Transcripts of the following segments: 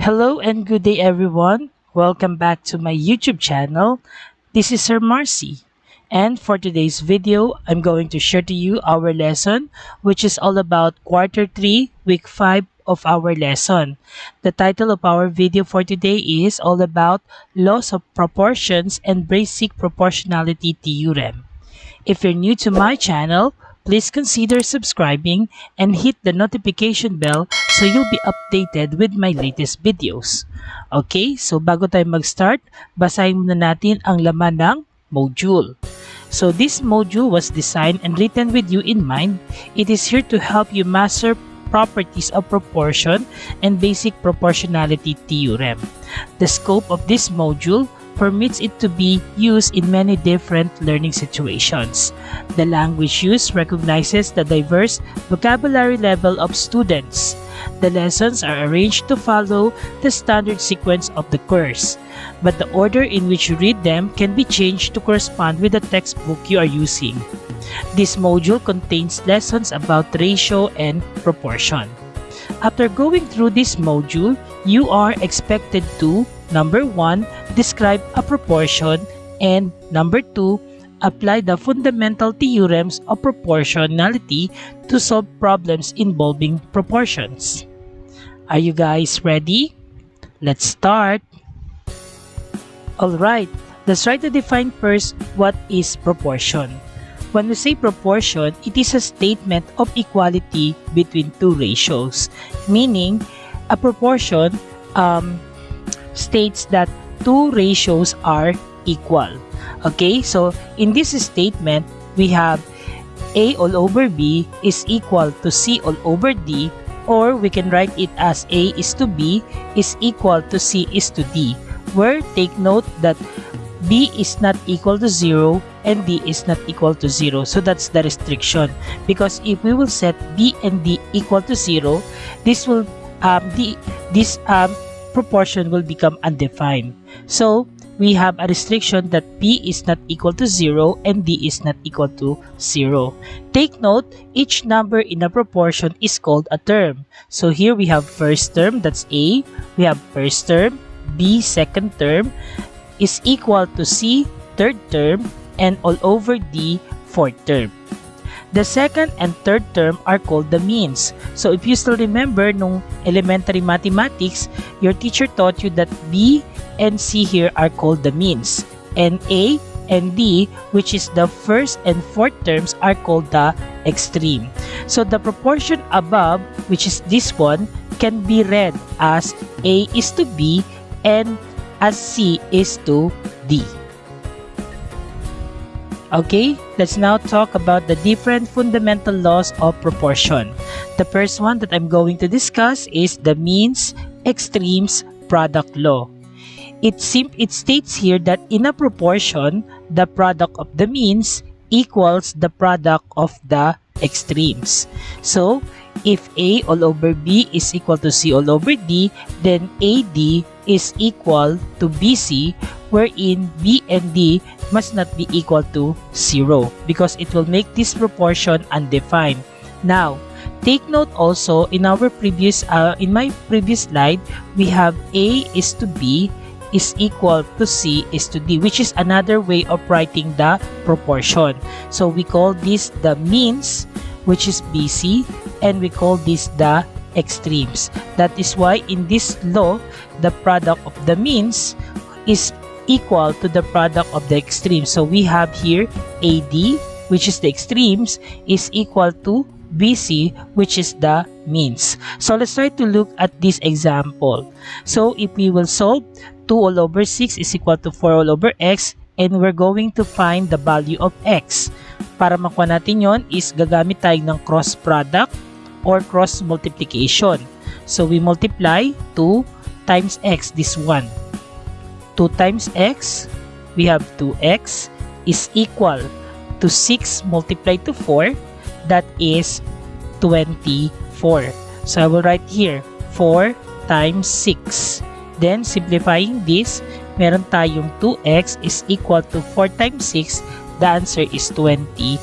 Hello and good day everyone. Welcome back to my YouTube channel. This is Sir Marcy. And for today's video, I'm going to share to you our lesson, which is all about quarter 3, week 5 of our lesson. The title of our video for today is all about laws of proportions and basic proportionality theorem. If you're new to my channel, please consider subscribing and hit the notification bell so you'll be updated with my latest videos. Okay, so bago tayo mag-start, basahin muna natin ang laman ng module. So this module was designed and written with you in mind. It is here to help you master properties of proportion and basic proportionality theorem. The scope of this module permits it to be used in many different learning situations. The language used recognizes the diverse vocabulary level of students. The lessons are arranged to follow the standard sequence of the course, but the order in which you read them can be changed to correspond with the textbook you are using. This module contains lessons about ratio and proportion. After going through this module, you are expected to number 1, describe a proportion, and number 2, apply the fundamental theorems of proportionality to solve problems involving proportions. Are you guys ready? Let's start. Alright, let's try to define first what is proportion. When we say proportion, it is a statement of equality between two ratios, meaning a proportion states that two ratios are equal. Okay, so in this statement, we have A all over B is equal to C all over D, or we can write it as A is to B is equal to C is to D, where take note that B is not equal to 0 and D is not equal to 0. So that's the restriction, because if we will set B and D equal to 0, this will proportion will become undefined. So we have a restriction that B is not equal to 0 and D is not equal to 0. Take note, each number in a proportion is called a term. So here we have first term, that's A. We have first term, B second term is equal to C third term, and all over D fourth term. The second and third term are called the means. So if you still remember nung elementary mathematics, your teacher taught you that B and C here are called the means, and A and D, which is the first and fourth terms, are called the extreme. So the proportion above, which is this one, can be read as A is to B and as C is to D. Okay, let's now talk about the different fundamental laws of proportion. The first one that I'm going to discuss is the means extremes product law. It states here that in a proportion, the product of the means equals the product of the extremes. So if A all over B is equal to C all over D, then AD is equal to BC, wherein B and D must not be equal to 0, because it will make this proportion undefined. Now, take note also in my previous slide, we have A is to B is equal to C is to D, which is another way of writing the proportion. So we call this the means, which is BC, and we call this the extremes. That is why in this law, the product of the means is equal to the product of the extremes. So we have here AD, which is the extremes, is equal to BC, which is the means. So let's try to look at this example. So if we will solve 2 all over 6 is equal to 4 all over x, and we're going to find the value of x. Para makuha natin yon is gagamit tayo ng cross product or cross multiplication. So we multiply 2 times x, this one. 2 times x, we have 2x is equal to 6 multiplied to 4, that is 24. So I will write here 4 times 6. Then simplifying this, meron tayong 2x is equal to 4 times 6, the answer is 24.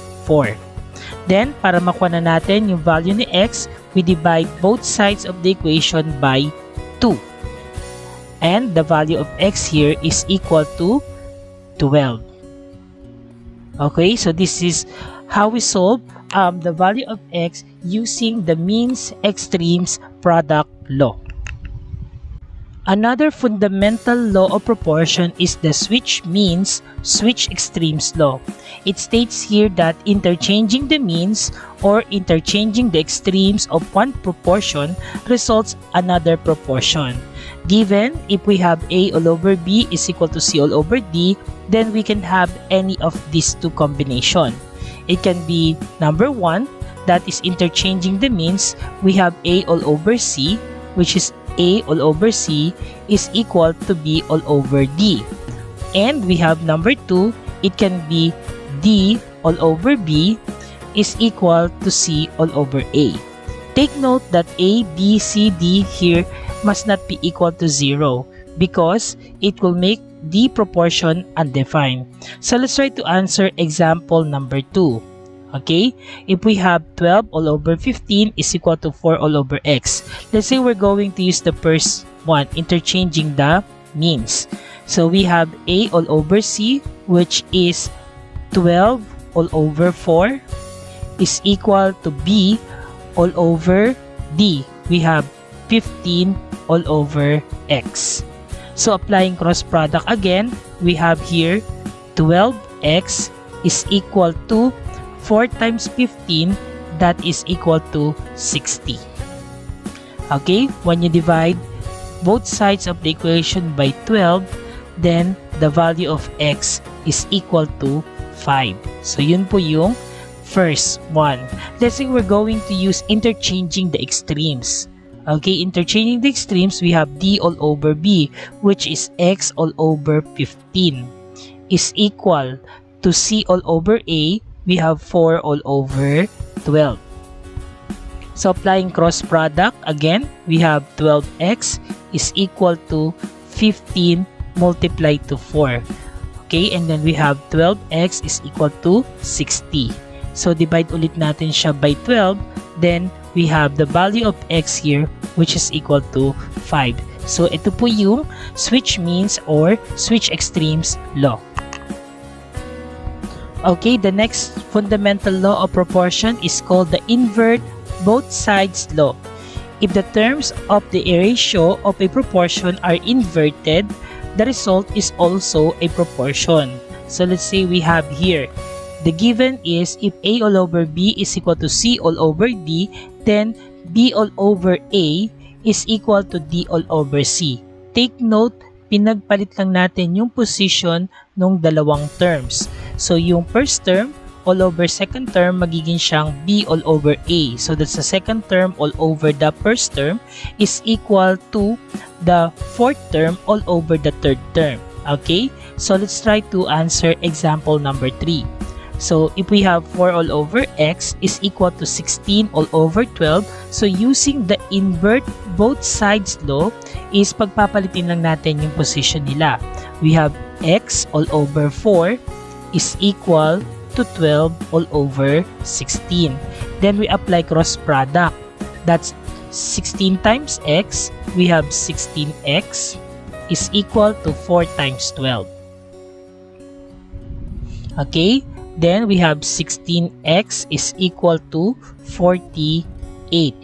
Then, para makuha na natin yung value ni x, we divide both sides of the equation by 2. And the value of x here is equal to 12. Okay, so this is how we solve the value of x using the means extremes product law. Another fundamental law of proportion is the switch means, switch extremes law. It states here that interchanging the means or interchanging the extremes of one proportion results another proportion. Given if we have A all over B is equal to C all over D, then we can have any of these two combination. It can be number 1, that is interchanging the means. We have A all over C, which is A all over C is equal to B all over D. And we have number 2, it can be D all over B is equal to C all over A. Take note that A, B, C, D here must not be equal to 0 because it will make the proportion undefined. So let's try to answer example number 2. Okay, if we have 12 all over 15 is equal to 4 all over x. Let's say we're going to use the first one, interchanging the means. So we have A all over C, which is 12 all over 4 is equal to B all over D. We have 15 all over x. So applying cross product again, we have here 12x is equal to 4 times 15, that is equal to 60. Okay, when you divide both sides of the equation by 12, then the value of x is equal to 5. So yun po yung first one. Let's say we're going to use interchanging the extremes. Okay, interchanging the extremes, we have D all over B, which is x all over 15, is equal to C all over A, we have 4 all over 12. So applying cross product, again, we have 12x is equal to 15 multiplied to 4. Okay, and then we have 12x is equal to 60. So divide ulit natin siya by 12, then we have the value of x here, which is equal to 5. So ito po yung switch means or switch extremes law. Okay, the next fundamental law of proportion is called the invert both sides law. If the terms of the ratio of a proportion are inverted, the result is also a proportion. So let's say we have here, the given is if A all over B is equal to C all over D, then B all over A is equal to D all over C. Take note, pinagpalit lang natin yung position ng dalawang terms. So yung first term all over second term magiging siyang B all over A. So that's the second term all over the first term is equal to the fourth term all over the third term. Okay? So let's try to answer example number 3. So if we have 4 all over x is equal to 16 all over 12. So using the invert both sides law is pagpapalitin lang natin yung position nila. We have x all over 4 is equal to 12 all over 16. Then we apply cross product. That's 16 times x. We have 16x is equal to 4 times 12. Okay? Then we have 16x is equal to 48.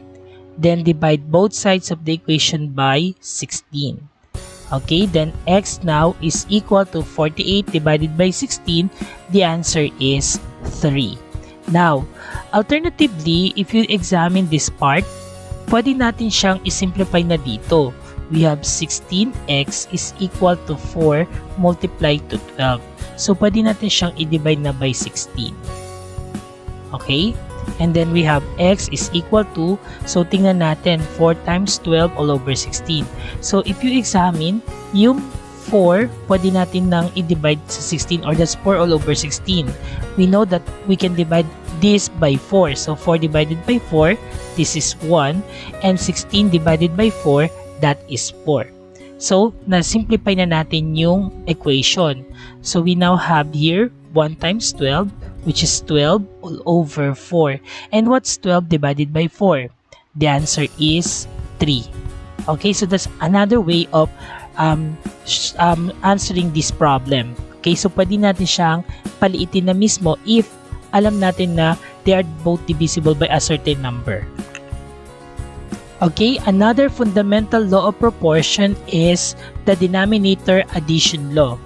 Then divide both sides of the equation by 16. Okay, then x now is equal to 48 divided by 16. The answer is 3. Now, alternatively, if you examine this part, pwede natin siyang isimplify na dito. We have 16x is equal to 4 multiplied to 12. So, pwede natin siyang i-divide na by 16. Okay? And then we have x is equal to, so tingnan natin, 4 times 12 all over 16. So, if you examine, yung 4, pwede natin nang i-divide sa 16 or that's 4 all over 16. We know that we can divide this by 4. So, 4 divided by 4, this is 1. And 16 divided by 4, that is 4. So, na-simplify na natin yung equation. So, we now have here 1 times 12, which is 12 all over 4. And what's 12 divided by 4? The answer is 3. Okay, so that's another way of answering this problem. Okay, so pwede natin siyang paliitin na mismo if alam natin na they are both divisible by a certain number. Okay, another fundamental law of proportion is the denominator addition law.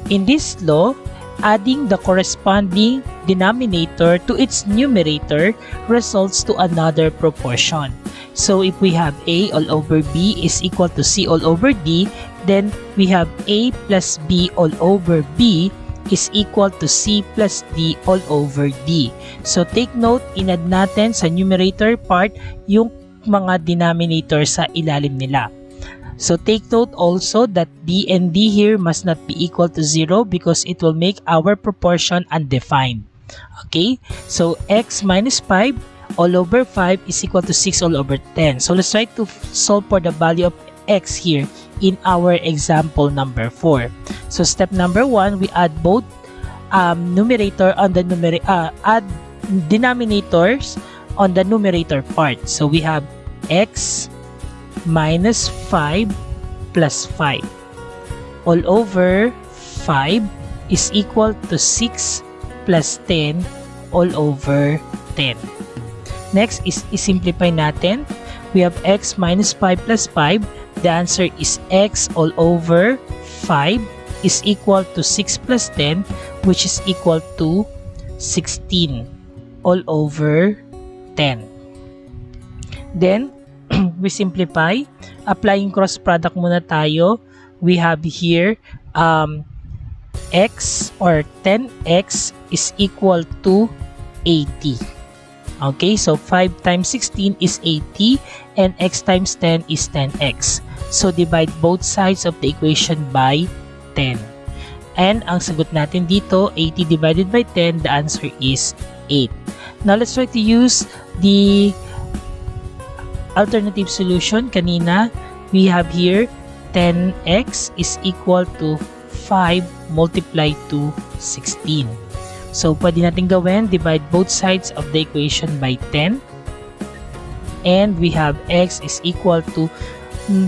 In this law, adding the corresponding denominator to its numerator results to another proportion. So if we have A all over B is equal to C all over D, then we have A plus B all over B is equal to C plus D all over D. So take note, inad natin sa numerator part yung mga denominator sa ilalim nila. So take note also that B and D here must not be equal to 0 because it will make our proportion undefined. Okay, so x minus 5 all over 5 is equal to 6 all over 10. So let's try to solve for the value of x here in our example number 4. So step number 1, we add both numerator on the add denominators on the numerator part. So we have x minus 5 plus 5 all over 5 is equal to 6 plus 10 all over 10. Next is simplify natin. We have x minus 5 plus 5. The answer is x all over 5 is equal to 6 plus 10, which is equal to 16 all over 10. Then, we simplify. Applying cross product muna tayo. We have here x or 10x is equal to 80. Okay, so 5 times 16 is 80 and x times 10 is 10x. So divide both sides of the equation by 10. And ang sagot natin dito, 80 divided by 10, the answer is 8. Now let's try to use the alternative solution. Kanina, we have here 10x is equal to 5 multiplied to 16. So, pwede natin gawin, divide both sides of the equation by 10. And we have x is equal to,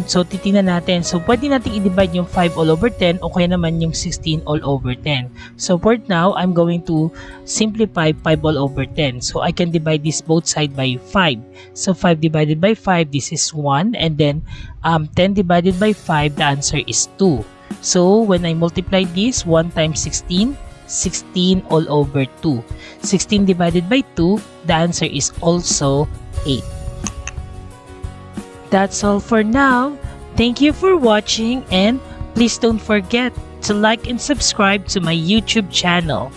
so titingnan natin. So, pwede natin i-divide yung 5 all over 10 o kaya naman yung 16 all over 10. So, for now, I'm going to simplify 5 all over 10. So, I can divide this both sides by 5. So, 5 divided by 5, this is 1. And then, 10 divided by 5, the answer is 2. So, when I multiply this, 1 times 16, 16 all over 2. 16 divided by 2, the answer is also 8. That's all for now. Thank you for watching and please don't forget to like and subscribe to my YouTube channel.